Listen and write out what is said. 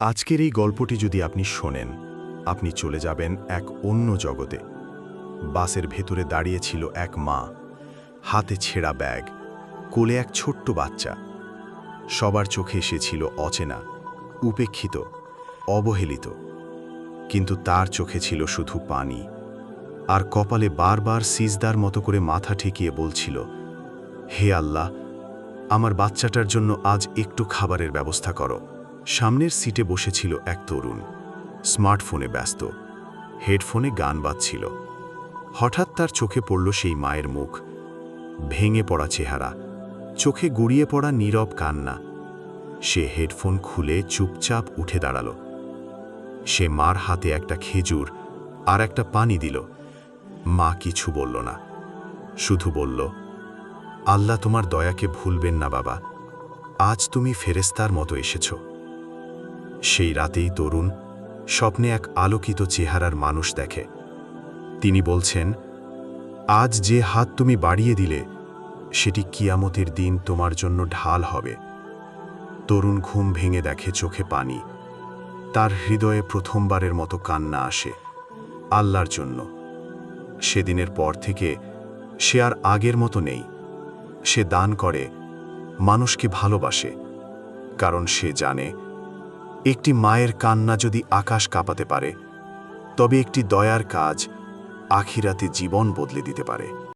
আজকের এই গল্পটি যদি আপনি শোনেন, আপনি চলে যাবেন এক অন্য জগতে। বাসের ভেতরে দাঁড়িয়ে ছিল এক মা, হাতে ছেঁড়া ব্যাগ, কোলে এক ছোট্ট বাচ্চা। সবার চোখে এসেছিল অচেনা, উপেক্ষিত, অবহেলিত। কিন্তু তার চোখে ছিল শুধু পানি, আর কপালে বারবার সিজদার মতো করে মাথা ঠেকিয়ে বলছিল, হে আল্লাহ, আমার বাচ্চাটার জন্য আজ একটু খাবারের ব্যবস্থা করো। সামনের সিটে বসেছিল এক তরুণ, স্মার্টফোনে ব্যস্ত, হেডফোনে গান বাজছিল। হঠাৎ তার চোখে পড়ল সেই মায়ের মুখ, ভেঙে পড়া চেহারা, চোখে গড়িয়ে পড়া নীরব কান্না। সে হেডফোন খুলে চুপচাপ উঠে দাঁড়াল। সে মার হাতে একটা খেজুর আর একটা পানি দিল। মা কিছু বলল না, শুধু বলল, আল্লাহ তোমার দয়াকে ভুলবেন না বাবা, আজ তুমি ফেরেশতার মতো এসেছ। সেই রাতেই তরুণ স্বপ্নে এক আলোকিত চেহারার মানুষ দেখে। তিনি বলছেন, আজ যে হাত তুমি বাড়িয়ে দিলে, সেটি কিয়ামতের দিন তোমার জন্য ঢাল হবে। তরুণ ঘুম ভেঙে দেখে চোখে পানি। তার হৃদয়ে প্রথমবারের মতো কান্না আসে, আল্লাহর জন্য। সেদিনের পর থেকে সে আর আগের মতো নেই। সে দান করে, মানুষকে ভালোবাসে, কারণ সে জানে, একটি মায়ের কান্না যদি আকাশ কাঁপাতে পারে, তবে একটি দয়ার কাজ আখিরাতে জীবন বদলে দিতে পারে।